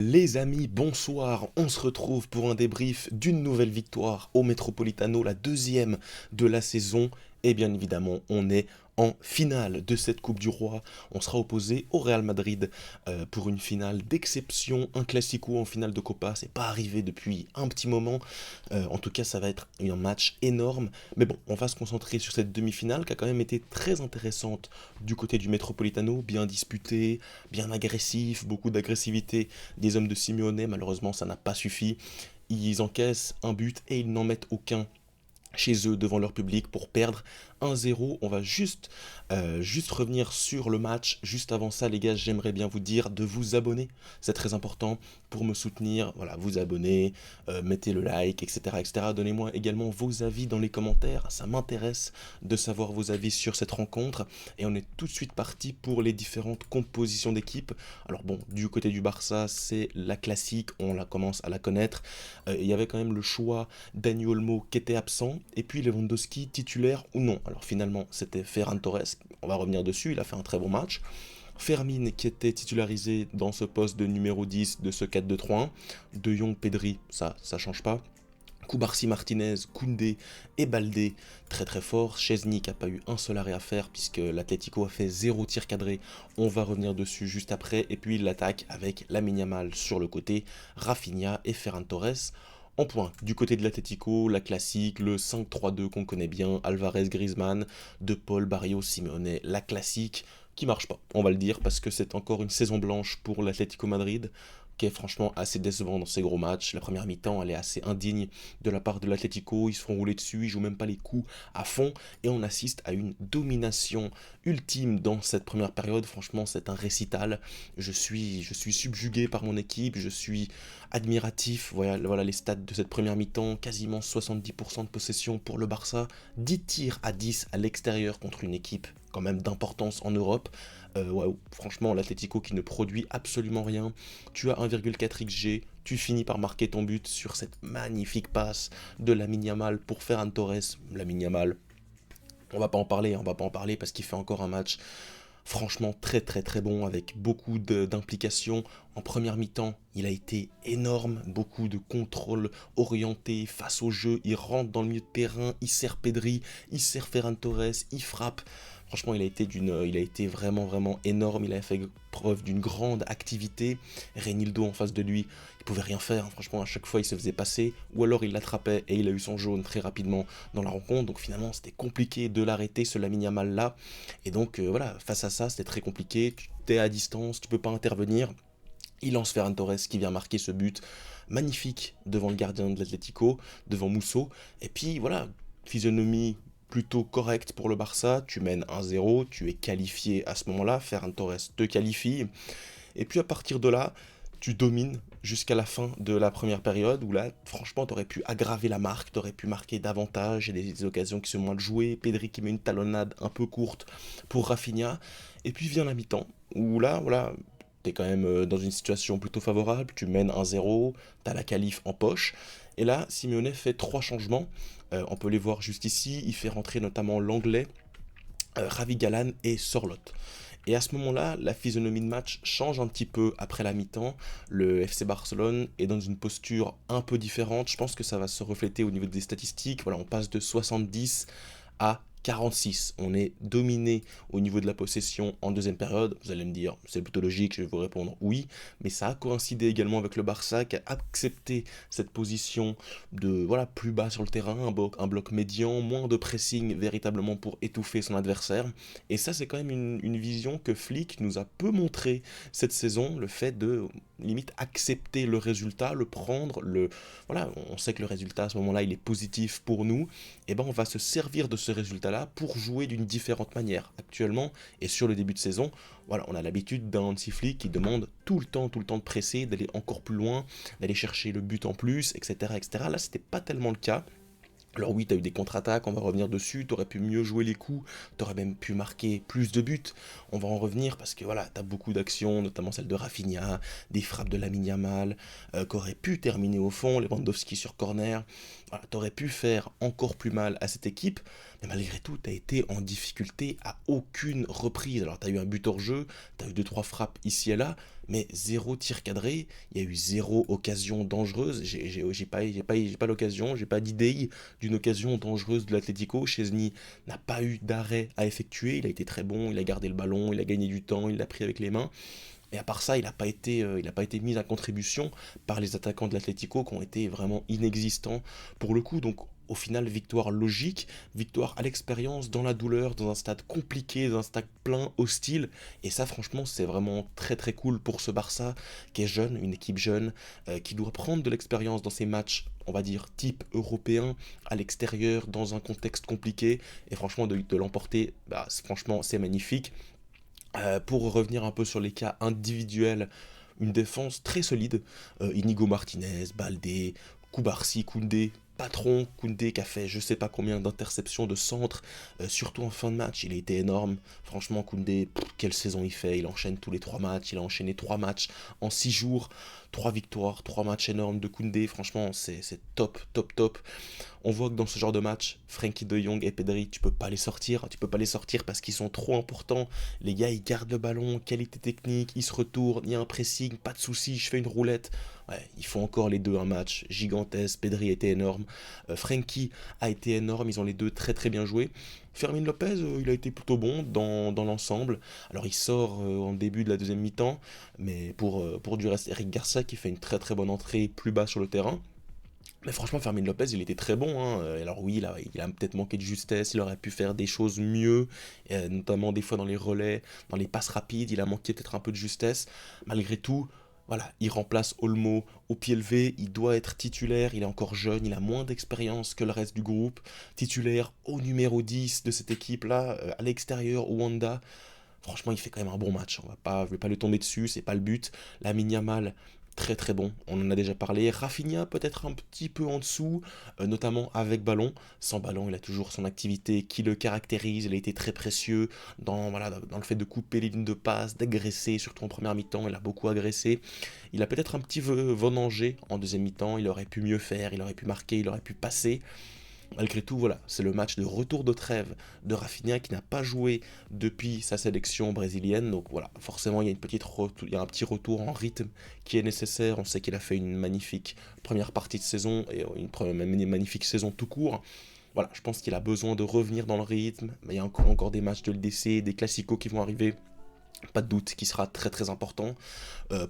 Les amis, bonsoir. On se retrouve pour un débrief d'une nouvelle victoire au Metropolitano, la deuxième de la saison. Et bien évidemment, on est en finale de cette Coupe du Roi. On sera opposé au Real Madrid pour une finale d'exception, un classico en finale de Copa. C'est pas arrivé depuis un petit moment. En tout cas, ça va être un match énorme. Mais bon, on va se concentrer sur cette demi-finale qui a quand même été très intéressante du côté du Metropolitano, bien disputée, bien agressif, beaucoup d'agressivité des hommes de Simeone. Malheureusement, ça n'a pas suffi. Ils encaissent un but et ils n'en mettent aucun chez eux devant leur public pour perdre 1-0. On va juste revenir sur le match. Juste avant ça, les gars, j'aimerais bien vous dire de vous abonner. C'est très important pour me soutenir. Voilà, vous abonner, mettez le like, etc., etc. Donnez-moi également vos avis dans les commentaires. Ça m'intéresse de savoir vos avis sur cette rencontre. Et on est tout de suite parti pour les différentes compositions d'équipe. Alors bon, du côté du Barça, c'est la classique. On la commence à la connaître. Il y avait quand même le choix Dani Olmo qui était absent. Et puis Lewandowski titulaire ou non. Alors finalement, c'était Ferran Torres, on va revenir dessus, il a fait un très bon match. Fermin qui était titularisé dans ce poste de numéro 10 de ce 4-2-3-1. De Jong, Pedri, ça change pas. Koubarsi, Martinez, Koundé et Baldé, très très fort. Szczesny qui n'a pas eu un seul arrêt à faire puisque l'Atlético a fait 0 tir cadré. On va revenir dessus juste après. Et puis l'attaque avec Lamine Yamal sur le côté, Rafinha et Ferran Torres en pointe. Du côté de l'Atlético, la classique, le 5-3-2 qu'on connaît bien, Alvarez, Griezmann, De Paul, Barrios, Simeone, la classique qui marche pas, on va le dire, parce que c'est encore une saison blanche pour l'Atlético Madrid, qui est franchement assez décevant dans ces gros matchs. La première mi-temps, elle est assez indigne de la part de l'Atlético, ils se font rouler dessus, ils jouent même pas les coups à fond, et on assiste à une domination ultime dans cette première période. Franchement, c'est un récital. Je suis subjugué par mon équipe, je suis admiratif. Voilà les stats de cette première mi-temps, quasiment 70% de possession pour le Barça, 10 tirs à 10 à l'extérieur contre une équipe quand même d'importance en Europe. Ouais, franchement, l'Atlético qui ne produit absolument rien. Tu as 1,4 XG, tu finis par marquer ton but sur cette magnifique passe de Lamine Yamal pour Ferran Torres. Lamine Yamal, on va pas en parler parce qu'il fait encore un match franchement très très très bon avec beaucoup d'implications. En première mi-temps, il a été énorme, beaucoup de contrôle orienté face au jeu, il rentre dans le milieu de terrain, il sert Pedri, il sert Ferran Torres, il frappe. Franchement, il a été vraiment vraiment énorme, il a fait preuve d'une grande activité. Reynildo en face de lui, il pouvait rien faire, franchement à chaque fois il se faisait passer, ou alors il l'attrapait et il a eu son jaune très rapidement dans la rencontre, donc finalement c'était compliqué de l'arrêter ce Lamine Yamal là, et donc voilà, face à ça c'était très compliqué, tu es à distance, tu peux pas intervenir. Il lance Ferran Torres qui vient marquer ce but magnifique devant le gardien de l'Atlético, devant Musso. Et puis voilà, physionomie plutôt correcte pour le Barça. Tu mènes 1-0, tu es qualifié à ce moment-là. Ferran Torres te qualifie. Et puis à partir de là, tu domines jusqu'à la fin de la première période où là, franchement, tu aurais pu aggraver la marque, tu aurais pu marquer davantage. Il y a des occasions qui sont moins jouées. Pedri qui met une talonnade un peu courte pour Rafinha. Et puis vient la mi-temps où là, voilà, t'es quand même dans une situation plutôt favorable, tu mènes 1-0, t'as la qualif en poche, et là, Simeone fait trois changements, on peut les voir juste ici, il fait rentrer notamment l'anglais, Ravi Galan et Sorloth. Et à ce moment-là, la physionomie de match change un petit peu après la mi-temps. Le FC Barcelone est dans une posture un peu différente. Je pense que ça va se refléter au niveau des statistiques. Voilà, on passe de 70 à 46. On est dominé au niveau de la possession en deuxième période. Vous allez me dire, c'est plutôt logique, je vais vous répondre oui. Mais ça a coïncidé également avec le Barça qui a accepté cette position de voilà plus bas sur le terrain, un bloc médian, moins de pressing véritablement pour étouffer son adversaire. Et ça, c'est quand même une vision que Flick nous a peu montré cette saison, le fait de limite accepter le résultat, le prendre, voilà, on sait que le résultat à ce moment-là, il est positif pour nous, et ben on va se servir de ce résultat-là pour jouer d'une différente manière. Actuellement, et sur le début de saison, voilà, on a l'habitude d'un Hansi Flick qui demande tout le temps de presser, d'aller encore plus loin, d'aller chercher le but en plus, etc., etc. Là, c'était pas tellement le cas. Alors oui, tu as eu des contre-attaques, on va revenir dessus, tu aurais pu mieux jouer les coups, tu aurais même pu marquer plus de buts. On va en revenir parce que voilà, tu as beaucoup d'actions, notamment celle de Rafinha, des frappes de Lamine Yamal, qu'aurait pu terminer au fond, Lewandowski sur corner. Voilà, tu aurais pu faire encore plus mal à cette équipe, mais malgré tout, tu as été en difficulté à aucune reprise. Alors tu as eu un but hors jeu, tu as eu deux trois frappes ici et là, mais zéro tir cadré, il y a eu zéro occasion dangereuse, j'ai pas l'occasion, j'ai pas d'idée d'une occasion dangereuse de l'Atlético. Chesney n'a pas eu d'arrêt à effectuer, il a été très bon, il a gardé le ballon, il a gagné du temps, il l'a pris avec les mains. Et à part ça, il a pas été mis à contribution par les attaquants de l'Atlético qui ont été vraiment inexistants pour le coup. Donc au final, victoire logique, victoire à l'expérience, dans la douleur, dans un stade compliqué, dans un stade plein, hostile. Et ça, franchement, c'est vraiment très très cool pour ce Barça qui est jeune, une équipe jeune, qui doit prendre de l'expérience dans ces matchs, on va dire, type européen, à l'extérieur, dans un contexte compliqué. Et franchement, de l'emporter, bah, franchement, c'est magnifique. Pour revenir un peu sur les cas individuels, une défense très solide. Inigo Martinez, Baldé, Koubarsi, Koundé, patron Koundé qui a fait je sais pas combien d'interceptions de centre, surtout en fin de match, il a été énorme. Franchement, Koundé, quelle saison il fait, il enchaîne tous les 3 matchs, il a enchaîné 3 matchs en 6 jours, 3 victoires, 3 matchs énormes de Koundé, franchement c'est top, top, top. On voit que dans ce genre de match, Frenkie de Jong et Pedri, tu peux pas les sortir parce qu'ils sont trop importants. Les gars, ils gardent le ballon, qualité technique, ils se retournent, il y a un pressing, pas de souci, je fais une roulette. Ouais, ils font encore les deux un match gigantesque. Pedri a été énorme, Frenkie a été énorme, ils ont les deux très très bien joué. Fermin Lopez, il a été plutôt bon dans l'ensemble. Alors il sort en début de la deuxième mi-temps, mais pour du reste, Eric Garcia qui fait une très très bonne entrée plus bas sur le terrain. Mais franchement, Fermin Lopez, il était très bon, hein. Alors oui, il a peut-être manqué de justesse, il aurait pu faire des choses mieux, notamment des fois dans les relais, dans les passes rapides, il a manqué peut-être un peu de justesse. Malgré tout, voilà, il remplace Olmo au pied levé, il doit être titulaire, il est encore jeune, il a moins d'expérience que le reste du groupe. Titulaire au numéro 10 de cette équipe-là, à l'extérieur, au Wanda. Franchement, il fait quand même un bon match. Je vais pas le tomber dessus, c'est pas le but. Lamine Yamal, très très bon. On en a déjà parlé. Rafinha peut-être un petit peu en dessous, notamment avec ballon. Sans ballon, il a toujours son activité qui le caractérise. Il a été très précieux dans le fait de couper les lignes de passe, d'agresser, surtout en première mi-temps. Il a beaucoup agressé. Il a peut-être un petit venangé en deuxième mi-temps. Il aurait pu mieux faire, il aurait pu marquer, il aurait pu passer. Malgré tout, voilà, c'est le match de retour de trêve de Rafinha qui n'a pas joué depuis sa sélection brésilienne. Donc voilà, forcément, il y a un petit retour en rythme qui est nécessaire. On sait qu'il a fait une magnifique première partie de saison et une magnifique saison tout court. Voilà, je pense qu'il a besoin de revenir dans le rythme. Mais il y a encore des matchs de LDC, des classicos qui vont arriver. Pas de doute qui sera très très important.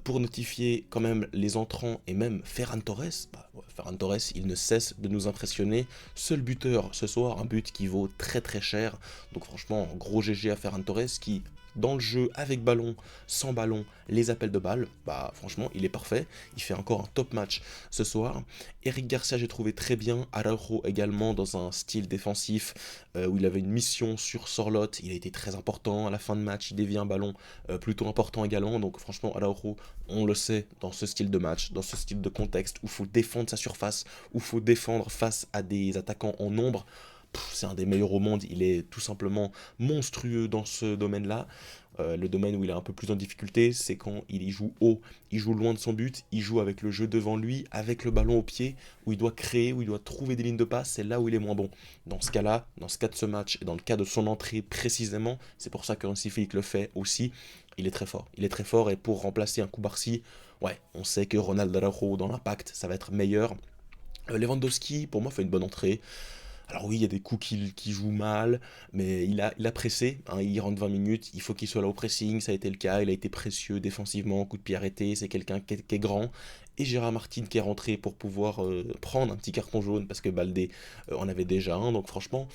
Pour notifier quand même les entrants et même Ferran Torres, Ferran Torres, il ne cesse de nous impressionner. Seul buteur ce soir, un but qui vaut très très cher. Donc franchement, gros GG à Ferran Torres qui, dans le jeu, avec ballon, sans ballon, les appels de balles, bah franchement, il est parfait. Il fait encore un top match ce soir. Eric Garcia, j'ai trouvé très bien. Araujo également dans un style défensif où il avait une mission sur Sorloth. Il a été très important à la fin de match. Il dévie un ballon plutôt important également. Donc franchement, Araujo, on le sait, dans ce style de match, dans ce style de contexte où il faut défendre sa surface, où il faut défendre face à des attaquants en nombre. C'est un des meilleurs au monde, il est tout simplement monstrueux dans ce domaine-là. Le domaine où il est un peu plus en difficulté, c'est quand il y joue haut, il joue loin de son but, il joue avec le jeu devant lui, avec le ballon au pied, où il doit créer, où il doit trouver des lignes de passe, c'est là où il est moins bon. Dans ce cas-là, dans ce cas de ce match, et dans le cas de son entrée précisément, c'est pour ça que Hansi Flick le fait aussi, il est très fort. Il est très fort et pour remplacer un Koubarsi, ouais, on sait que Ronald Araujo dans l'impact, ça va être meilleur. Lewandowski, pour moi, fait une bonne entrée. Alors oui, il y a des coups qui jouent mal, mais il a pressé, hein, il rentre 20 minutes, il faut qu'il soit là au pressing, ça a été le cas, il a été précieux défensivement, coup de pied arrêté, c'est quelqu'un qui est grand. Et Gérard Martin qui est rentré pour pouvoir prendre un petit carton jaune, parce que Baldé en avait déjà un, donc franchement,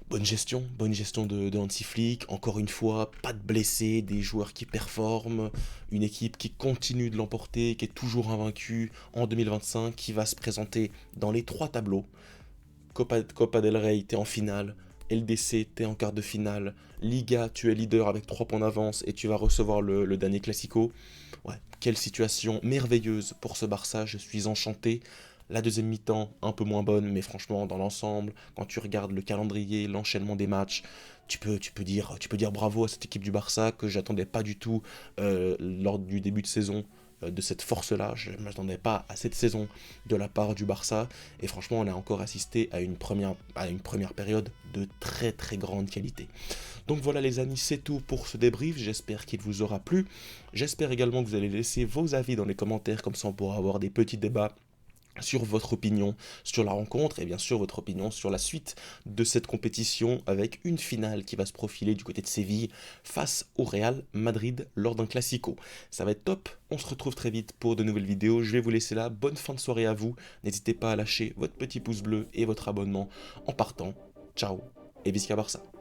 bonne gestion de Hansi Flick, encore une fois, pas de blessés, des joueurs qui performent, une équipe qui continue de l'emporter, qui est toujours invaincue en 2025, qui va se présenter dans les 3 tableaux. Copa del Rey, t'es en finale. LDC, t'es en quart de finale. Liga, tu es leader avec 3 points d'avance et tu vas recevoir le dernier Classico. Ouais, quelle situation merveilleuse pour ce Barça, je suis enchanté. La deuxième mi-temps, un peu moins bonne, mais franchement, dans l'ensemble, quand tu regardes le calendrier, l'enchaînement des matchs, tu peux dire bravo à cette équipe du Barça que j'attendais pas du tout lors du début de saison. de cette force-là. Je ne m'attendais pas à cette saison de la part du Barça. Et franchement, on a encore assisté à une première période de très très grande qualité. Donc voilà les amis, c'est tout pour ce débrief. J'espère qu'il vous aura plu. J'espère également que vous allez laisser vos avis dans les commentaires, comme ça on pourra avoir des petits débats sur votre opinion sur la rencontre et bien sûr votre opinion sur la suite de cette compétition avec une finale qui va se profiler du côté de Séville face au Real Madrid lors d'un classico. Ça va être top, on se retrouve très vite pour de nouvelles vidéos, je vais vous laisser là, bonne fin de soirée à vous, n'hésitez pas à lâcher votre petit pouce bleu et votre abonnement en partant. Ciao et Visca Barça.